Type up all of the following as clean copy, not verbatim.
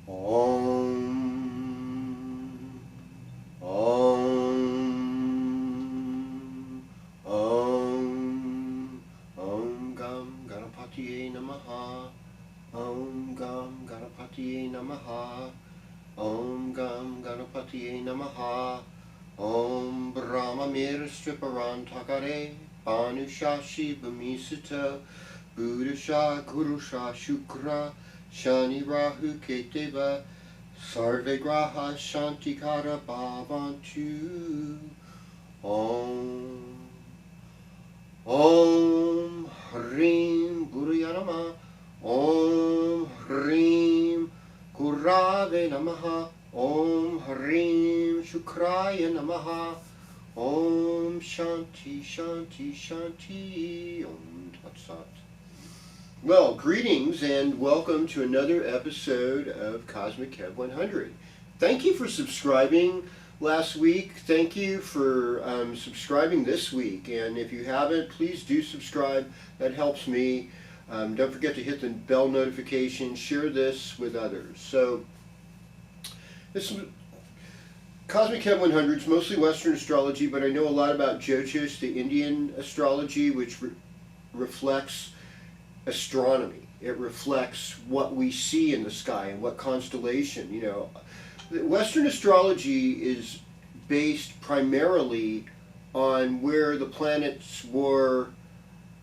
Om, Om, Om, Om Gam Ganapatiye Namaha, Om Gam Ganapatiye Namaha, Om Gam Ganapatiye Namaha, Om Brahma Mir Striparantakare, Banushashi Bhamisita, Buddhasha Gurusha Shukra, Shani Rahu Keteva, Sarve Graha Shantikara Bhavantu. Om Om Hrim Guruya Namaha, Om Hrim Gurave Namaha, Om Hrim Shukraya Namaha, Om Shanti Shanti Shanti, Om Tat Sat. Well, greetings and welcome to another episode of KozmicKev100. Thank you for subscribing last week. Thank you for subscribing this week. And if you haven't, please do subscribe. That helps me. Don't forget to hit the bell notification. Share this with others. So, this is KozmicKev100. It's mostly Western astrology, but I know a lot about Jyotish, the Indian astrology, which reflects astronomy. It reflects what we see in the sky and what constellation. You know, Western astrology is based primarily on where the planets were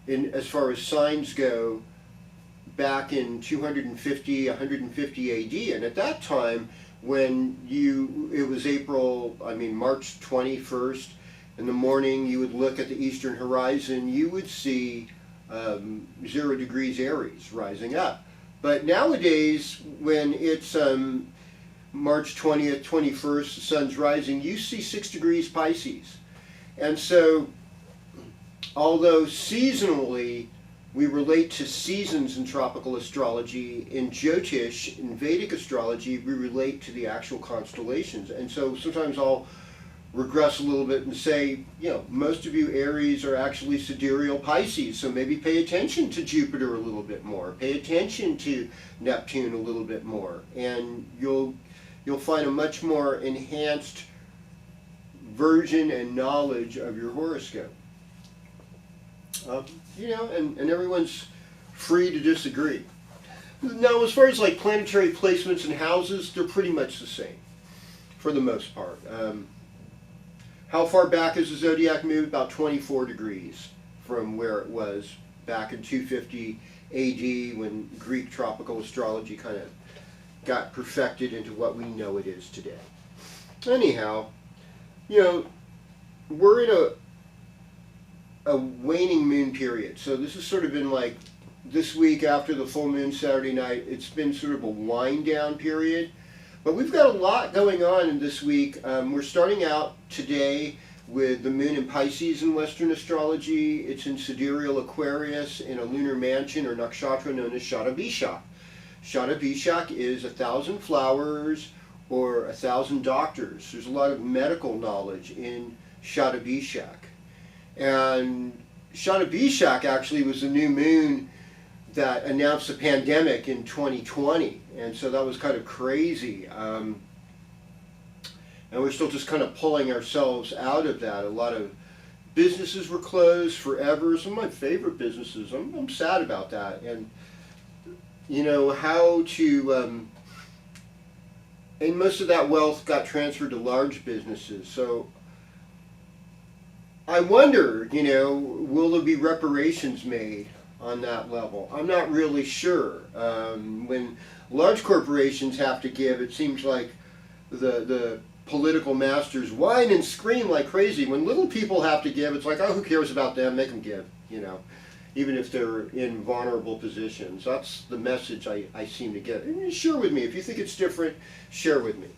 in as far as signs go back in 250, 150 AD, and at that time when it was March 21st in the morning, you would look at the eastern horizon, you would see 0 degrees Aries rising up. But nowadays, when it's March 20th, 21st, the sun's rising, you see 6 degrees Pisces. And so, although seasonally we relate to seasons in tropical astrology, in Jyotish, in Vedic astrology, we relate to the actual constellations. And so sometimes I'll regress a little bit and say, you know, most of you Aries are actually sidereal Pisces, so maybe pay attention to Jupiter a little bit more, pay attention to Neptune a little bit more, and you'll find a much more enhanced version and knowledge of your horoscope. You know, and everyone's free to disagree. Now, as far as like planetary placements and houses, they're pretty much the same, for the most part. How far back has the zodiac moved? About 24 degrees from where it was back in 250 AD when Greek tropical astrology kind of got perfected into what we know it is today. Anyhow, you know, we're in a waning moon period. So this has sort of been like this week after the full moon Saturday night, it's been sort of a wind down period. But we've got a lot going on in this week. We're starting out today with the moon in Pisces in Western astrology. It's in sidereal Aquarius in a lunar mansion or nakshatra known as Shatabishak. Shatabishak is 1,000 flowers or 1,000 doctors. There's a lot of medical knowledge in Shatabishak. And Shatabishak actually was the new moon that announced the pandemic in 2020, and so that was kind of crazy. And we're still just kind of pulling ourselves out of that. A lot of businesses were closed forever. Some of my favorite businesses. I'm sad about that. And you know how to. And most of that wealth got transferred to large businesses. So I wonder, you know, will there be reparations made on that level? I'm not really sure. When large corporations have to give, it seems like the political masters whine and scream like crazy. When little people have to give, it's like, oh, who cares about them? Make them give, you know, even if they're in vulnerable positions. That's the message I seem to get. And share with me. If you think it's different, share with me.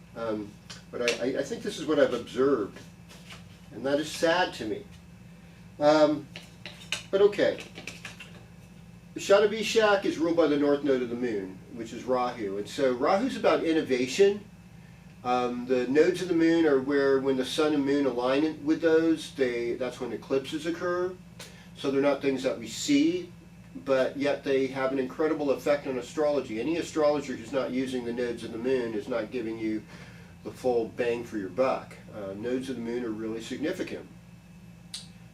But I think this is what I've observed, and that is sad to me. But okay. Shatabishak is ruled by the north node of the moon, which is Rahu. And so Rahu's about innovation. The nodes of the moon are where, when the sun and moon align with those, that's when eclipses occur. So they're not things that we see but yet they have an incredible effect on astrology. Any astrologer who's not using the nodes of the moon is not giving you the full bang for your buck. Nodes of the moon are really significant.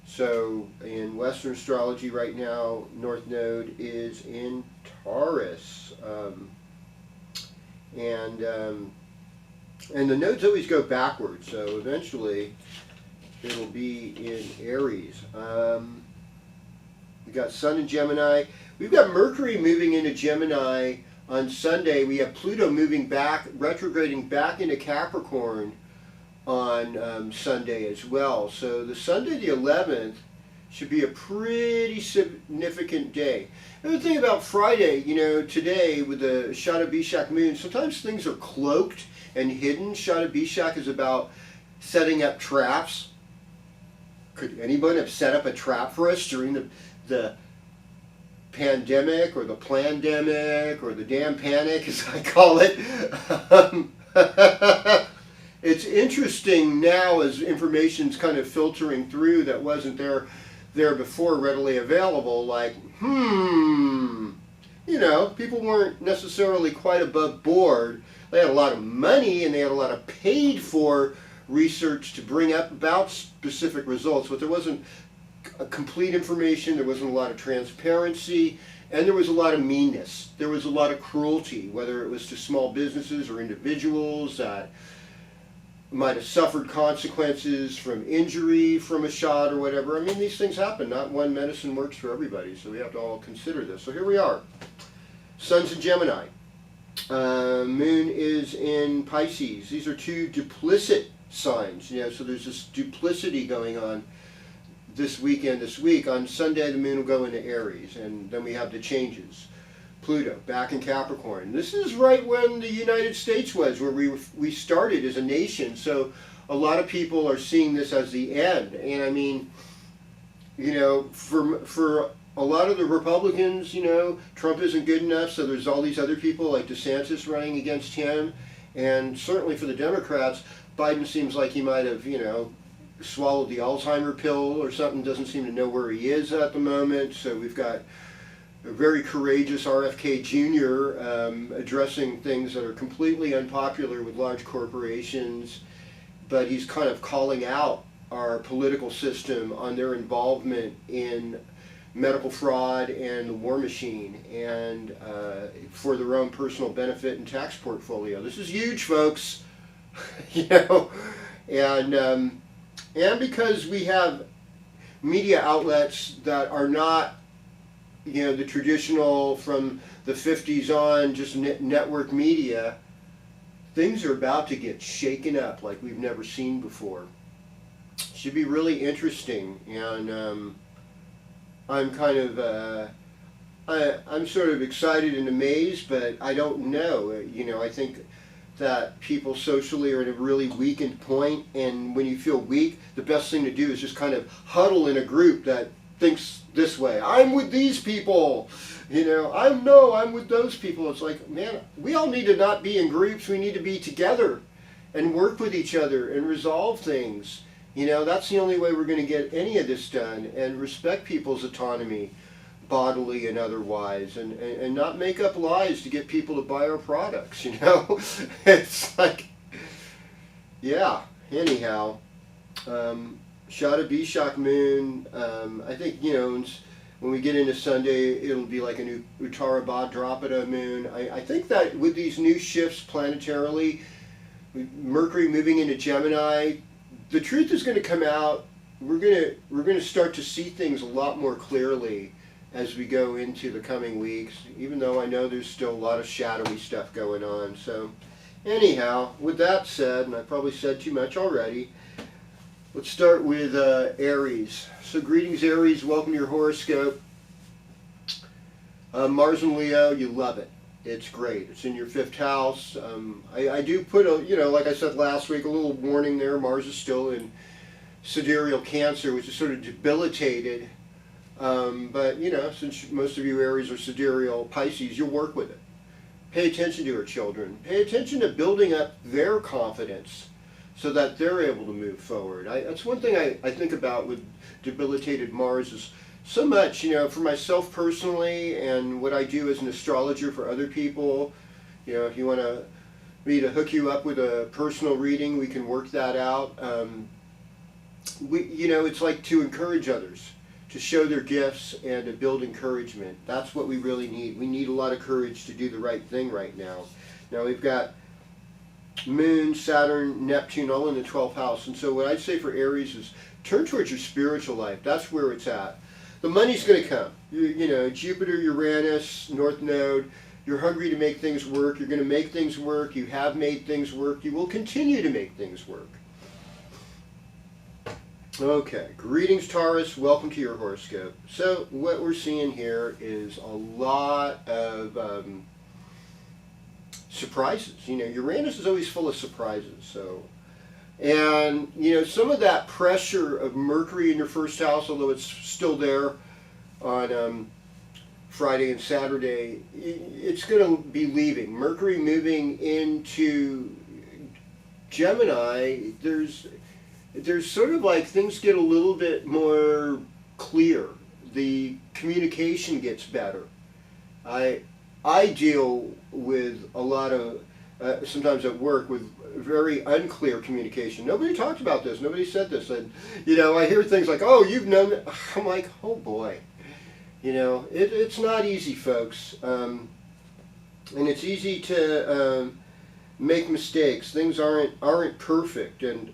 So in Western astrology right now, North Node is in Taurus. And the nodes always go backwards, so eventually it'll be in Aries. We got Sun in Gemini. We've got Mercury moving into Gemini on Sunday. We have Pluto moving back, retrograding back into Capricorn on Sunday as well. So the Sunday the 11th should be a pretty significant day. And the thing about Friday, you know, today with the Shada Bishak moon, sometimes things are cloaked and hidden. Shada Bishak is about setting up traps. Could anyone have set up a trap for us during the pandemic or the plandemic or the damn panic, as I call it? It's interesting now as information's kind of filtering through that wasn't there before, readily available, like, you know, people weren't necessarily quite above board. They had a lot of money and they had a lot of paid for research to bring up about specific results, but there wasn't complete information, there wasn't a lot of transparency, and there was a lot of meanness. There was a lot of cruelty, whether it was to small businesses or individuals that might have suffered consequences from injury from a shot or whatever. I mean, these things happen. Not one medicine works for everybody, so we have to all consider this. So here we are. Sun's in Gemini. Moon is in Pisces. These are two duplicit signs. You know, so there's this duplicity going on this weekend, this week. On Sunday, the moon will go into Aries, and then we have the changes. Pluto, back in Capricorn. This is right when the United States was, where we started as a nation. So a lot of people are seeing this as the end. And I mean, you know, for a lot of the Republicans, you know, Trump isn't good enough, so there's all these other people like DeSantis running against him. And certainly for the Democrats, Biden seems like he might have, you know, swallowed the Alzheimer pill or something, doesn't seem to know where he is at the moment. So we've got a very courageous RFK Jr. Addressing things that are completely unpopular with large corporations, but he's kind of calling out our political system on their involvement in medical fraud and the war machine, and for their own personal benefit and tax portfolio. This is huge, folks. You know, and because we have media outlets that are not, you know, the traditional from the 50s on, just network media, things are about to get shaken up like we've never seen before. Should be really interesting, and I'm kind of, I'm sort of excited and amazed, but I don't know. You know, I think that people socially are at a really weakened point, and when you feel weak, the best thing to do is just kind of huddle in a group that thinks this way. I'm with these people, you know, I'm with those people. It's like, man, we all need to not be in groups. We need to be together and work with each other and resolve things. You know, that's the only way we're going to get any of this done, and respect people's autonomy, bodily and otherwise, and not make up lies to get people to buy our products, you know. It's like, yeah, anyhow. Shada Bishak moon, I think, you know, when we get into Sunday, it'll be like an Uttara Bhadrapada moon. I think that with these new shifts planetarily, Mercury moving into Gemini, the truth is going to come out. We're going to start to see things a lot more clearly as we go into the coming weeks, even though I know there's still a lot of shadowy stuff going on. So anyhow, with that said, and I probably said too much already, let's start with Aries. So greetings, Aries. Welcome to your horoscope. Mars and Leo, you love it. It's great. It's in your 5th house. I do put a, you know, like I said last week, a little warning there. Mars is still in sidereal Cancer, which is sort of debilitated. But, you know, since most of you Aries are sidereal Pisces, you'll work with it. Pay attention to your children. Pay attention to building up their confidence so that they're able to move forward. That's one thing I think about with debilitated Mars is so much, for myself personally and what I do as an astrologer for other people. If you want me to hook you up with a personal reading, we can work that out. It's like to encourage others, to show their gifts and to build encouragement. That's what we really need. We need a lot of courage to do the right thing right now. Now we've got Moon, Saturn, Neptune all in the 12th house. And so what I'd say for Aries is turn towards your spiritual life. That's where it's at. The money's going to come. Jupiter, Uranus, North Node. You're hungry to make things work. You're going to make things work. You have made things work. You will continue to make things work. Okay, greetings Taurus, welcome to your horoscope. So what we're seeing here is a lot of surprises. Uranus is always full of surprises. And some of that pressure of Mercury in your first house, although it's still there on Friday and Saturday, it's going to be leaving. Mercury moving into Gemini, there's sort of like things get a little bit more clear. The communication gets better. I deal with a lot of, sometimes at work, with very unclear communication. Nobody talked about this. Nobody said this. And, I hear things like, oh, you've known it. I'm like, oh boy. It's not easy, folks. And it's easy to make mistakes. Things aren't perfect. And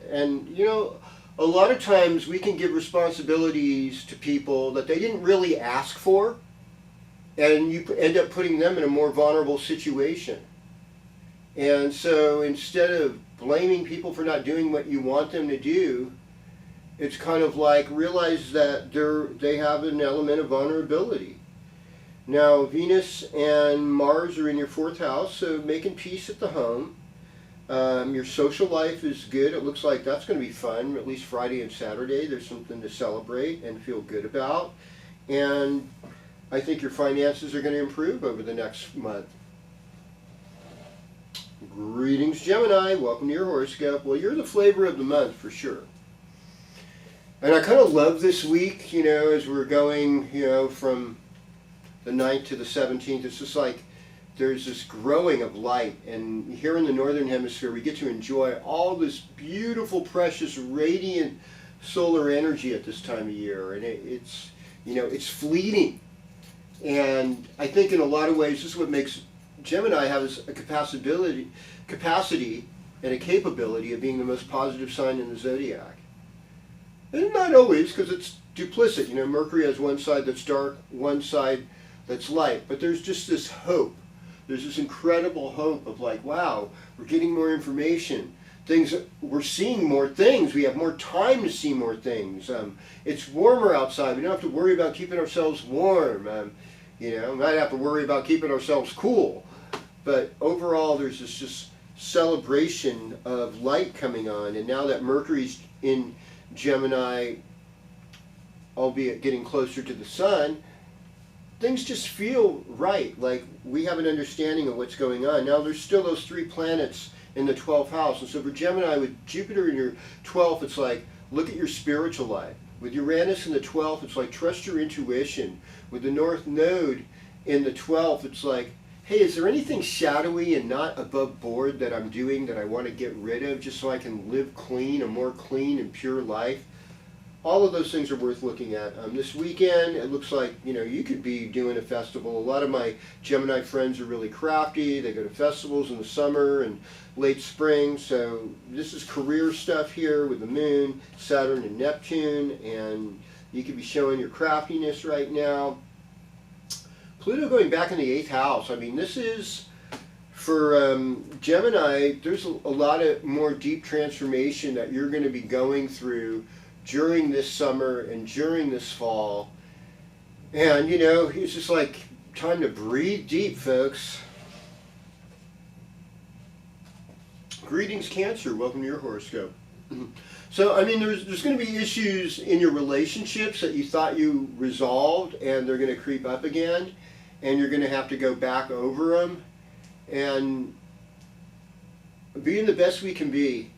a lot of times we can give responsibilities to people that they didn't really ask for. And you end up putting them in a more vulnerable situation. And so instead of blaming people for not doing what you want them to do, it's kind of like realize that they have an element of vulnerability. Now Venus and Mars are in your 4th house, so making peace at the home. Your social life is good. It looks like that's going to be fun, at least Friday and Saturday. There's something to celebrate and feel good about. And I think your finances are going to improve over the next month. Greetings Gemini, welcome to your horoscope. Well, you're the flavor of the month for sure. And I kind of love this week, as we're going, from the 9th to the 17th. It's just like there's this growing of light. And here in the Northern Hemisphere, we get to enjoy all this beautiful, precious, radiant solar energy at this time of year. And it's fleeting. And I think in a lot of ways, this is what makes Gemini have a capacity and a capability of being the most positive sign in the zodiac. And not always, because it's duplicit. Mercury has one side that's dark, one side that's light. But there's just this hope. There's this incredible hope of like, wow, we're getting more information. We're seeing more things. We have more time to see more things. It's warmer outside. We don't have to worry about keeping ourselves warm. We might have to worry about keeping ourselves cool. But overall, there's this just celebration of light coming on. And now that Mercury's in Gemini, albeit getting closer to the sun, things just feel right. Like we have an understanding of what's going on. Now there's still those 3 planets in the 12th house. And so for Gemini, with Jupiter in your 12th, it's like, look at your spiritual life. With Uranus in the 12th, it's like, trust your intuition. With the North Node in the 12th, it's like, hey, is there anything shadowy and not above board that I'm doing that I want to get rid of just so I can live clean, a more clean and pure life? All of those things are worth looking at. This weekend, it looks like, you could be doing a festival. A lot of my Gemini friends are really crafty. They go to festivals in the summer and late spring. So this is career stuff here with the Moon, Saturn, and Neptune. And you could be showing your craftiness right now. Pluto going back in the 8th house. I mean, this is, for Gemini, there's a lot of more deep transformation that you're going to be going through during this summer and during this fall. And, it's just like time to breathe deep, folks. Greetings, Cancer. Welcome to your horoscope. So, I mean, there's going to be issues in your relationships that you thought you resolved, and they're going to creep up again, and you're going to have to go back over them. And being the best we can be.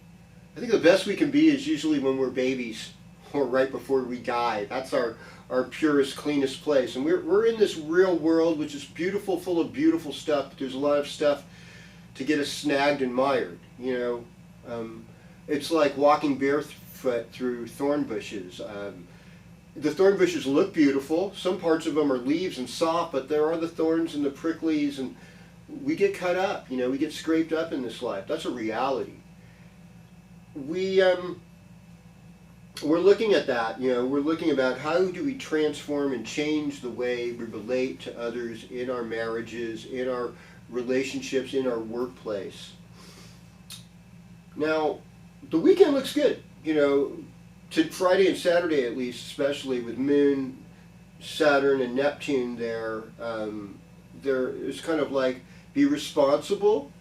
I think the best we can be is usually when we're babies or right before we die. That's our our purest, cleanest place. And we're in this real world, which is beautiful, full of beautiful stuff, but there's a lot of stuff to get us snagged and mired. It's like walking barefoot through thorn bushes. The thorn bushes look beautiful. Some parts of them are leaves and soft, but there are the thorns and the pricklies, and we get cut up. We get scraped up in this life. That's a reality. We're looking at that. We're looking about how do we transform and change the way we relate to others in our marriages, in our relationships, in our workplace. Now, the weekend looks good. To Friday and Saturday at least, especially with Moon, Saturn, and Neptune there. It's kind of like be responsible,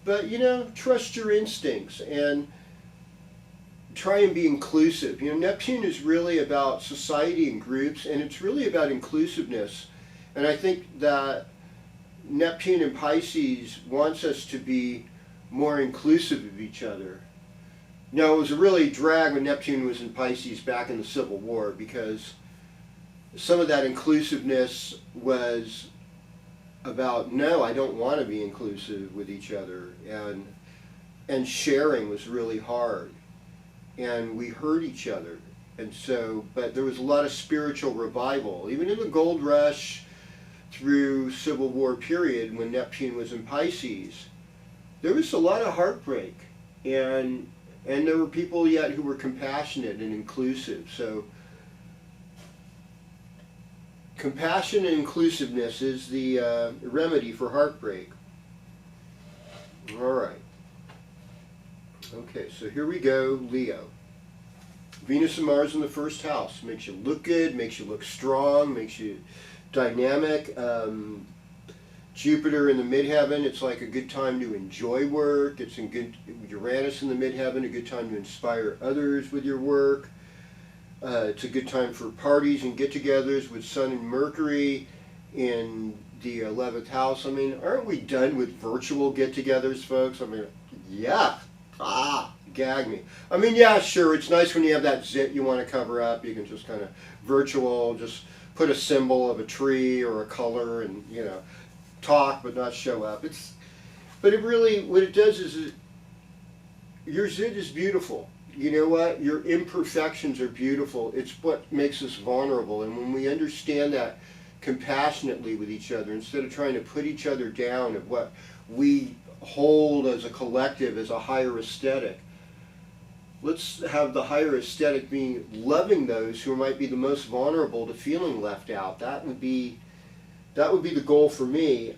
but trust your instincts and try and be inclusive. Neptune is really about society and groups, and it's really about inclusiveness. And I think that Neptune in Pisces wants us to be more inclusive of each other. Now, it was a really drag when Neptune was in Pisces back in the Civil War, because some of that inclusiveness was about, no, I don't want to be inclusive with each other, and sharing was really hard, and we hurt each other. And so, but there was a lot of spiritual revival, even in the gold rush through Civil War period when Neptune was in Pisces. There was a lot of heartbreak, and there were people yet who were compassionate and inclusive. So compassion and inclusiveness is the remedy for heartbreak. All right. Okay, so here we go, Leo. Venus and Mars in the first house makes you look good, makes you look strong, makes you dynamic. Jupiter in the midheaven, it's like a good time to enjoy work. It's in good Uranus in the midheaven, a good time to inspire others with your work. It's a good time for parties and get-togethers with Sun and Mercury in the 11th house. I mean, aren't we done with virtual get-togethers, folks? I mean, yeah. Gag me. I mean, yeah, sure, it's nice when you have that zit you want to cover up. You can just kind of virtual, just put a symbol of a tree or a color and, talk but not show up. But it really, what it does is your zit is beautiful. You know what? Your imperfections are beautiful. It's what makes us vulnerable. And when we understand that compassionately with each other, instead of trying to put each other down of what we hold as a collective as a higher aesthetic, let's have the higher aesthetic being loving those who might be the most vulnerable to feeling left out. That would be the goal for me.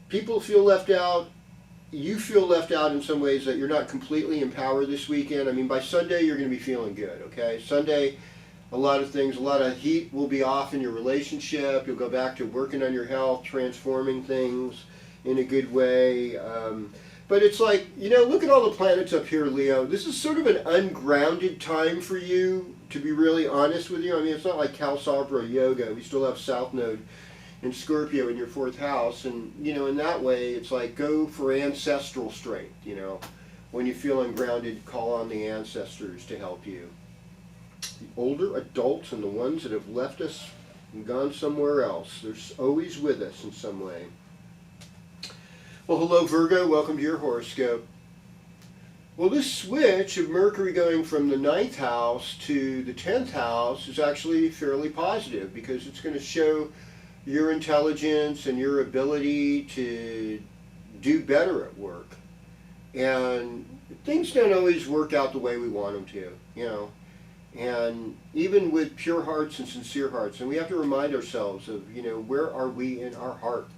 People feel left out. You feel left out in some ways that you're not completely empowered this weekend. I mean, by Sunday, you're going to be feeling good, okay? Sunday, a lot of heat will be off in your relationship. You'll go back to working on your health, transforming things in a good way. But it's like, look at all the planets up here, Leo. This is sort of an ungrounded time for you, to be really honest with you. I mean, it's not like Kalsabra yoga. We still have South Node in Scorpio in your 4th house. And, in that way, it's like go for ancestral strength, When you feel ungrounded, call on the ancestors to help you. The older adults and the ones that have left us and gone somewhere else, they're always with us in some way. Well, hello Virgo, welcome to your horoscope. Well, this switch of Mercury going from the 9th house to the 10th house is actually fairly positive, because it's going to show your intelligence and your ability to do better at work. And things don't always work out the way we want them to, And even with pure hearts and sincere hearts, and we have to remind ourselves of, where are we in our heart?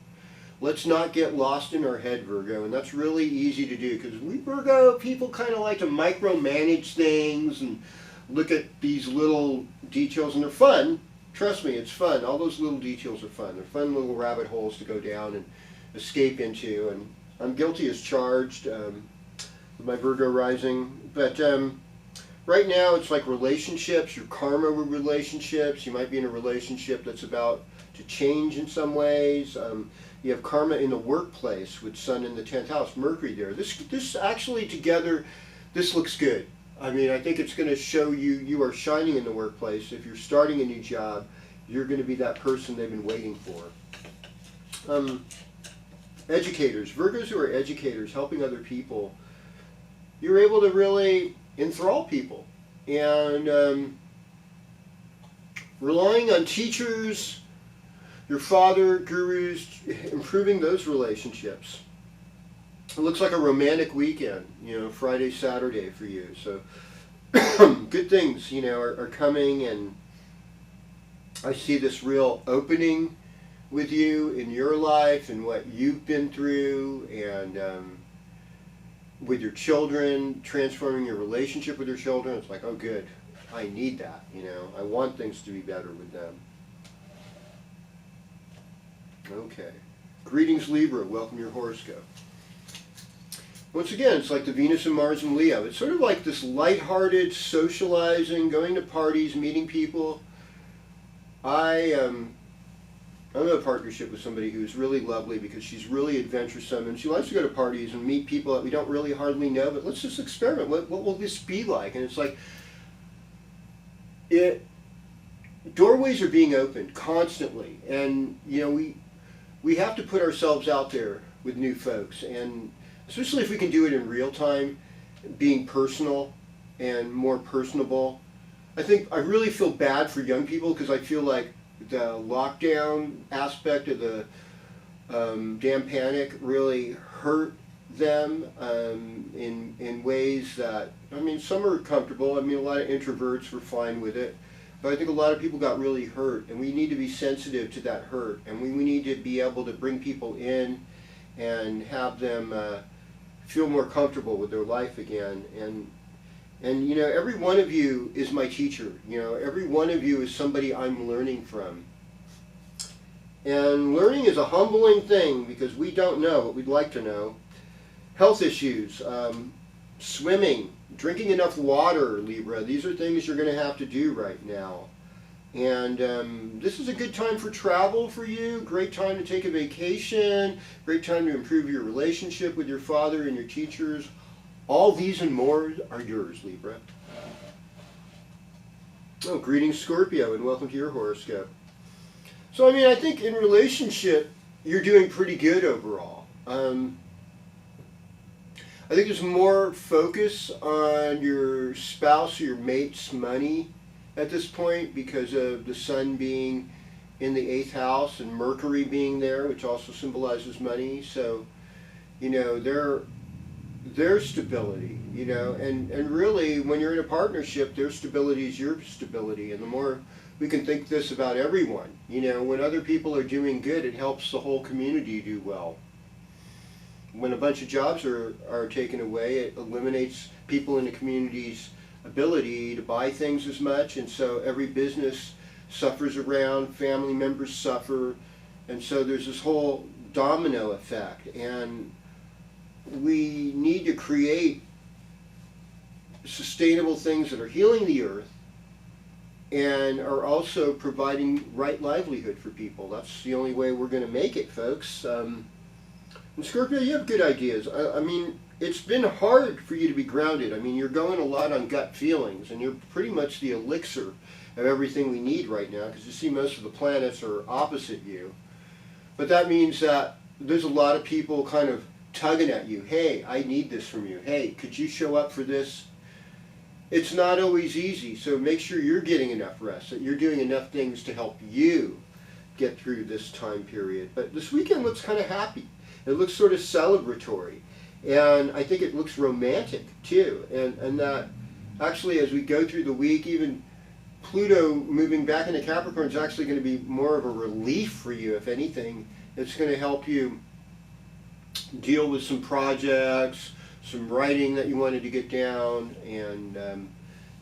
Let's not get lost in our head, Virgo, and that's really easy to do, because we Virgo people kind of like to micromanage things and look at these little details, and they're fun. Trust me, it's fun. All those little details are fun. They're fun little rabbit holes to go down and escape into, and I'm guilty as charged with my Virgo rising. But right now it's like relationships, your karma with relationships. You might be in a relationship that's about to change in some ways. You have karma in the workplace with Sun in the 10th house, Mercury there. This actually together, this looks good. I mean, I think it's going to show you are shining in the workplace. If you're starting a new job, you're going to be that person they've been waiting for. Educators, Virgos who are educators, helping other people, you're able to really enthrall people. And relying on teachers, your father, gurus, improving those relationships. It looks like a romantic weekend, Friday, Saturday for you. So good things, are coming, and I see this real opening with you in your life and what you've been through, and with your children, transforming your relationship with your children. It's like, oh good, I need that, I want things to be better with them. Okay. Greetings, Libra. Welcome to your horoscope. Once again, it's like the Venus and Mars and Leo. It's sort of like this lighthearted, socializing, going to parties, meeting people. I'm in a partnership with somebody who's really lovely because she's really adventuresome, and she likes to go to parties and meet people that we don't really hardly know, but let's just experiment. What will this be like? And it's like, doorways are being opened constantly, and we have to put ourselves out there with new folks, and especially if we can do it in real time, being personal and more personable. I really feel bad for young people because I feel like the lockdown aspect of the damn panic really hurt them in ways that, some are comfortable. A lot of introverts were fine with it. But I think a lot of people got really hurt, and we need to be sensitive to that hurt, and we need to be able to bring people in and have them feel more comfortable with their life again. And every one of you is my teacher. Every one of you is somebody I'm learning from. And learning is a humbling thing because we don't know what we'd like to know. Health issues, swimming, drinking enough water, Libra. These are things you're going to have to do right now. And this is a good time for travel for you, great time to take a vacation, great time to improve your relationship with your father and your teachers. All these and more are yours, Libra. Oh, greetings, Scorpio, and welcome to your horoscope. So, I think in relationship, you're doing pretty good overall. I think there's more focus on your spouse or your mate's money at this point because of the sun being in the 8th house and Mercury being there, which also symbolizes money. So, their stability, and really when you're in a partnership, their stability is your stability. And the more we can think this about everyone, when other people are doing good, it helps the whole community do well. When a bunch of jobs are taken away, it eliminates people in the community's ability to buy things as much, and so every business suffers around, family members suffer, and so there's this whole domino effect. And we need to create sustainable things that are healing the earth and are also providing right livelihood for people. That's the only way we're going to make it, folks. And Scorpio, you have good ideas. It's been hard for you to be grounded. You're going a lot on gut feelings, and you're pretty much the elixir of everything we need right now, because you see most of the planets are opposite you. But that means that there's a lot of people kind of tugging at you. Hey, I need this from you. Hey, could you show up for this? It's not always easy, so make sure you're getting enough rest, that you're doing enough things to help you get through this time period. But this weekend looks kind of happy. It looks sort of celebratory. And I think it looks romantic too. And that actually as we go through the week, even Pluto moving back into Capricorn is actually going to be more of a relief for you, if anything. It's going to help you deal with some projects, some writing that you wanted to get down, and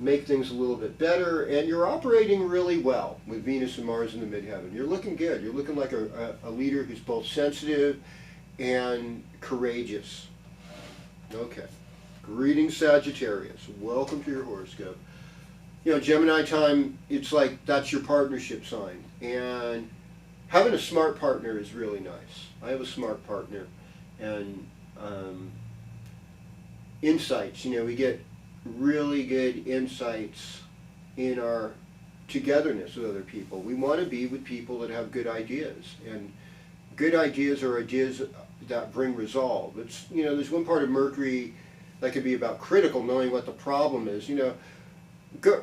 make things a little bit better. And you're operating really well with Venus and Mars in the midheaven. You're looking good. You're looking like a leader who's both sensitive and courageous. Okay. Greetings, Sagittarius. Welcome to your horoscope. Gemini time, it's like that's your partnership sign. And having a smart partner is really nice. I have a smart partner. And insights, we get really good insights in our togetherness with other people. We want to be with people that have good ideas, and good ideas are ideas that bring resolve. It's, you know, there's one part of Mercury that could be about critical, knowing what the problem is. You know,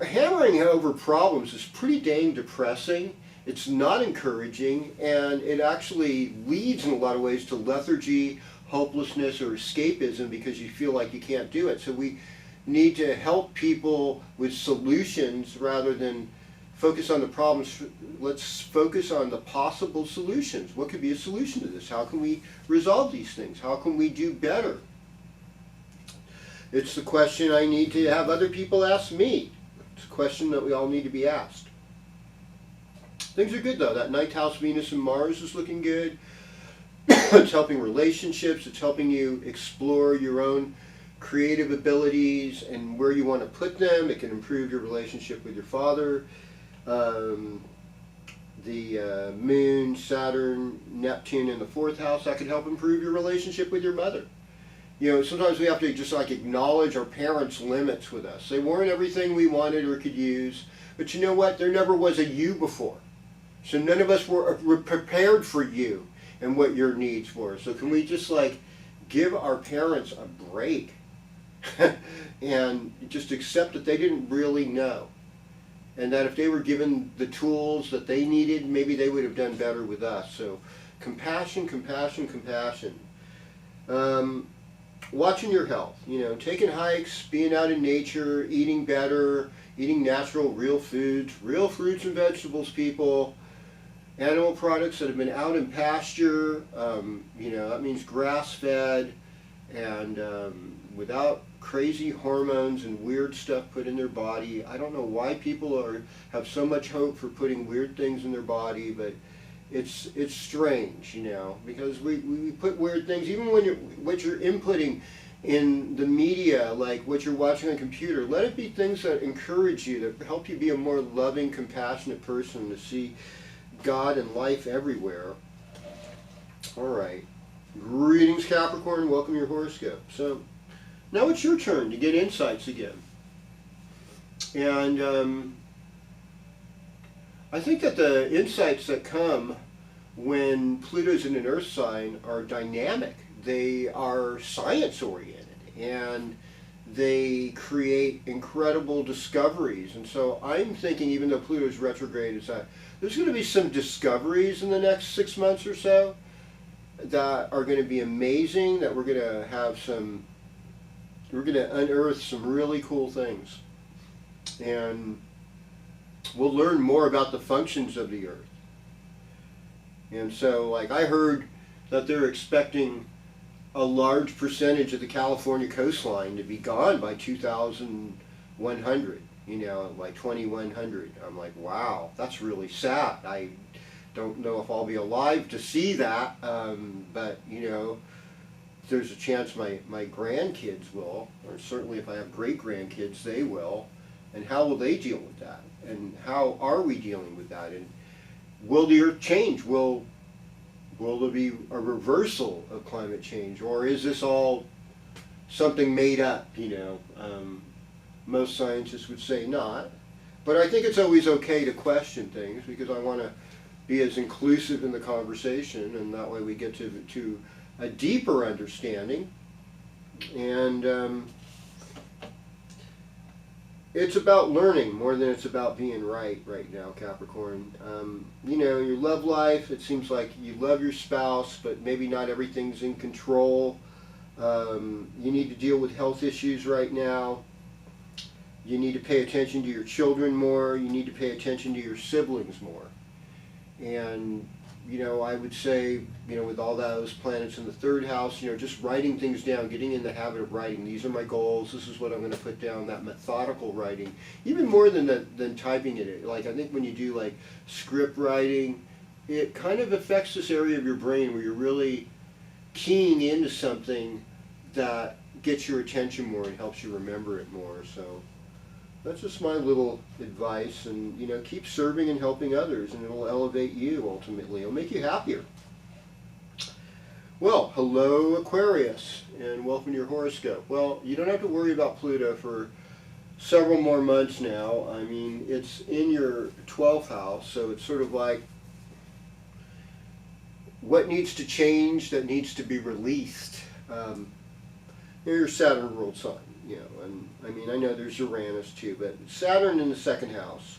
hammering over problems is pretty dang depressing. It's not encouraging, and it actually leads in a lot of ways to lethargy, hopelessness, or escapism because you feel like you can't do it. So we need to help people with solutions rather than focus on the problems. Let's focus on the possible solutions. What could be a solution to this? How can we resolve these things? How can we do better? It's the question I need to have other people ask me. It's a question that we all need to be asked. Things are good though. That ninth house, Venus and Mars, is looking good. It's helping relationships. It's helping you explore your own creative abilities and where you want to put them. It can improve your relationship with your father. The Moon, Saturn, Neptune in the fourth house, that could help improve your relationship with your mother. You know, sometimes we have to just like acknowledge our parents' limits with us. They weren't everything we wanted or could use, but you know what? There never was a you before. So none of us were prepared for you and what your needs were. So can we just like give our parents a break and just accept that they didn't really know? And that if they were given the tools that they needed, maybe they would have done better with us. So compassion, compassion, compassion. Watching your health, you know, taking hikes, being out in nature, eating better, eating natural, real foods, real fruits and vegetables, people. Animal products that have been out in pasture, you know, that means grass-fed and without crazy hormones and weird stuff put in their body. I don't know why people have so much hope for putting weird things in their body, but it's strange, you know, because we put weird things, even when what you're inputting in the media, like what you're watching on a computer, let it be things that encourage you, that help you be a more loving, compassionate person, to see God and life everywhere. All right. Greetings, Capricorn. Welcome to your horoscope. So now it's your turn to get insights again. And I think that the insights that come when Pluto's in an earth sign are dynamic. They are science-oriented, and they create incredible discoveries. And so I'm thinking, even though Pluto's retrograde, is that there's going to be some discoveries in the next 6 months or so that are going to be amazing, that we're going to have we're going to unearth some really cool things. And we'll learn more about the functions of the earth. And so, like, I heard that they're expecting a large percentage of the California coastline to be gone by 2100, you know, like 2100. I'm like, wow, that's really sad. I don't know if I'll be alive to see that, but, you know, there's a chance my grandkids will, or certainly if I have great-grandkids, they will. And how will they deal with that? And how are we dealing with that? And will the earth change? Will there be a reversal of climate change? Or is this all something made up, you know? Most scientists would say not. But I think it's always okay to question things, because I want to be as inclusive in the conversation, and that way we get to a deeper understanding. And it's about learning more than it's about being right now, Capricorn. You know, your love life, it seems like you love your spouse, but maybe not everything's in control. You need to deal with health issues right now. You need to pay attention to your children more. You need to pay attention to your siblings more. And, you know, I would say, you know, with all those planets in the third house, you know, just writing things down, getting in the habit of writing. These are my goals. This is what I'm going to put down. That methodical writing, even more than typing it. Like, I think when you do like script writing, it kind of affects this area of your brain where you're really keying into something that gets your attention more and helps you remember it more. So that's just my little advice. And, you know, keep serving and helping others, and it'll elevate you ultimately. It'll make you happier. Well, hello Aquarius, and welcome to your horoscope. Well, you don't have to worry about Pluto for several more months now. I mean, it's in your 12th house, so it's sort of like what needs to change, that needs to be released. Your Saturn ruled sign, and I mean, I know there's Uranus too, but Saturn in the second house,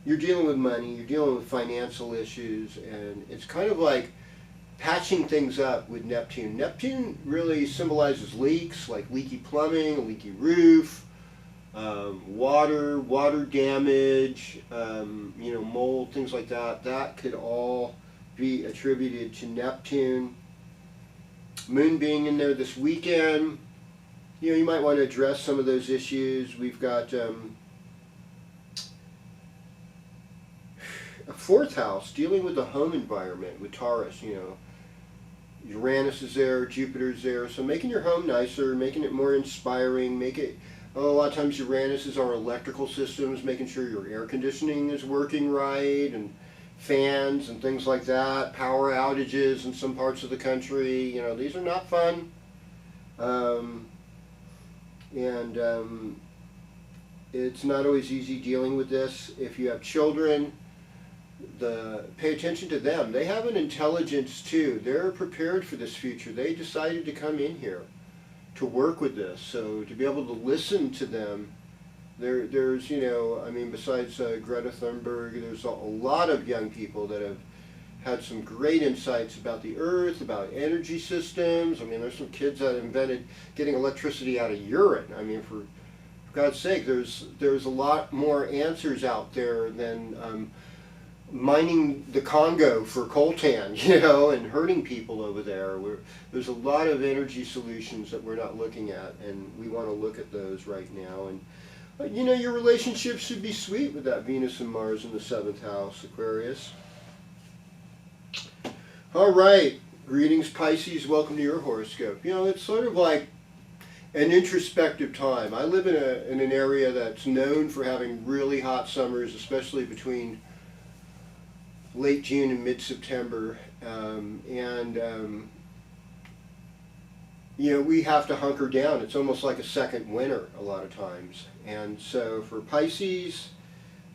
you're dealing with money, you're dealing with financial issues, and it's kind of like patching things up with Neptune. Neptune really symbolizes leaks, like leaky plumbing, a leaky roof, water damage, mold, things like that. That could all be attributed to Neptune. Moon being in there this weekend, you might want to address some of those issues. We've got a fourth house dealing with the home environment with Taurus. Uranus is there, Jupiter's there, so making your home nicer, making it more inspiring, a lot of times Uranus is our electrical systems, making sure your air conditioning is working right, and fans and things like that, power outages in some parts of the country, these are not fun. It's not always easy dealing with this. If you have children, pay attention to them. They have an intelligence too. They're prepared for this future. They decided to come in here to work with this. So to be able to listen to them, there's besides Greta Thunberg, there's a lot of young people that have had some great insights about the earth, about energy systems. I mean, there's some kids that invented getting electricity out of urine. I mean, for God's sake, there's a lot more answers out there than mining the Congo for coltan, and hurting people over there. There's a lot of energy solutions that we're not looking at, and we want to look at those right now. And your relationship should be sweet with that Venus and Mars in the 7th house, Aquarius. All right, greetings Pisces, welcome to your horoscope. It's sort of like an introspective time. I live in an area that's known for having really hot summers, especially between late June and mid-September, we have to hunker down. It's almost like a second winter a lot of times. And so for Pisces,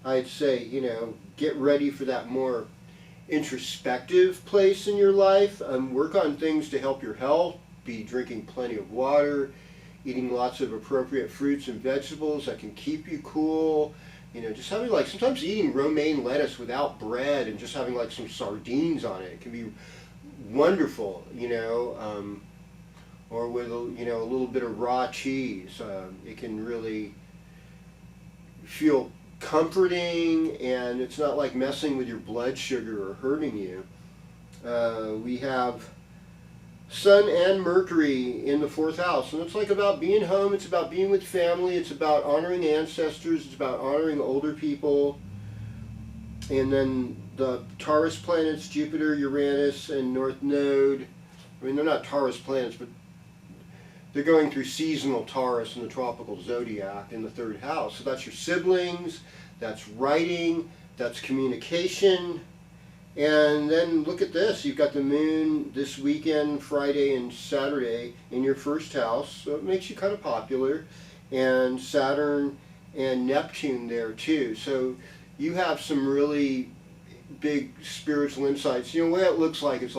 I'd say, get ready for that more introspective place in your life. Work on things to help your health. Be drinking plenty of water, eating lots of appropriate fruits and vegetables that can keep you cool. Just having sometimes eating romaine lettuce without bread and just having some sardines on it can be wonderful, or with a little bit of raw cheese. It can really feel comforting, and it's not like messing with your blood sugar or hurting you. We have Sun and Mercury in the 4th house, and it's about being home, it's about being with family, it's about honoring ancestors, it's about honoring older people. And then the Taurus planets, Jupiter, Uranus, and North Node, I mean, they're not Taurus planets, but they're going through seasonal Taurus in the tropical zodiac in the 3rd house. So that's your siblings, that's writing, that's communication. And then look at this, you've got the moon this weekend, Friday and Saturday, in your 1st house, so it makes you kind of popular. And Saturn and Neptune there too. So you have some really big spiritual insights. The way it looks like, it's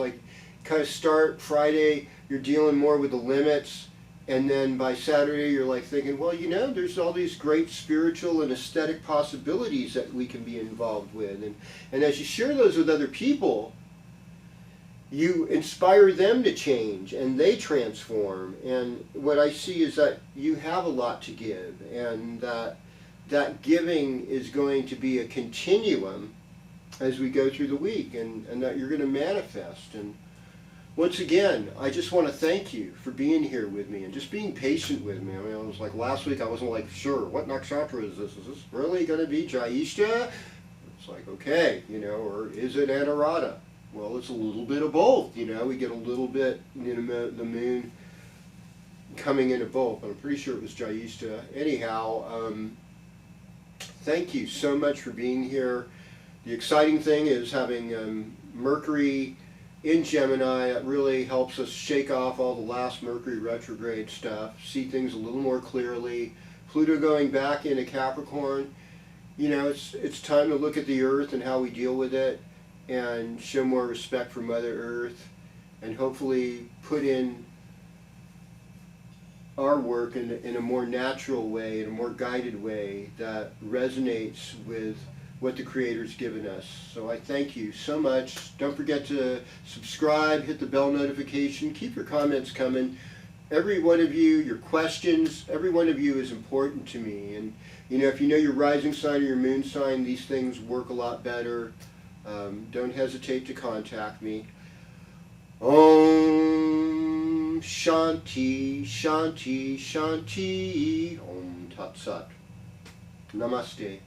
kind of start Friday, you're dealing more with the limits. And then by Saturday, you're thinking, well, there's all these great spiritual and aesthetic possibilities that we can be involved with. And as you share those with other people, you inspire them to change and they transform. And what I see is that you have a lot to give, and that giving is going to be a continuum as we go through the week, and that you're going to manifest. And once again, I just want to thank you for being here with me and just being patient with me. I mean, I was last week I wasn't sure, what nakshatra is this? Is this really going to be Jyeshta? It's okay, or is it Anuradha? Well, it's a little bit of both, we get a little bit, the moon coming into both, but I'm pretty sure it was Jyeshta. Anyhow, thank you so much for being here. The exciting thing is having Mercury in Gemini. It really helps us shake off all the last Mercury retrograde stuff, see things a little more clearly, Pluto going back into Capricorn, you know, it's time to look at the earth and how we deal with it and show more respect for Mother Earth and hopefully put in our work in a more natural way, in a more guided way that resonates with what the Creator's given us. So I thank you so much. Don't forget to subscribe, hit the bell notification, keep your comments coming. Every one of you, your questions, every one of you is important to me. And you know, if you know your rising sign or your moon sign, these things work a lot better. Don't hesitate to contact me. Om Shanti, Shanti, Shanti. Om Tat Sat. Namaste.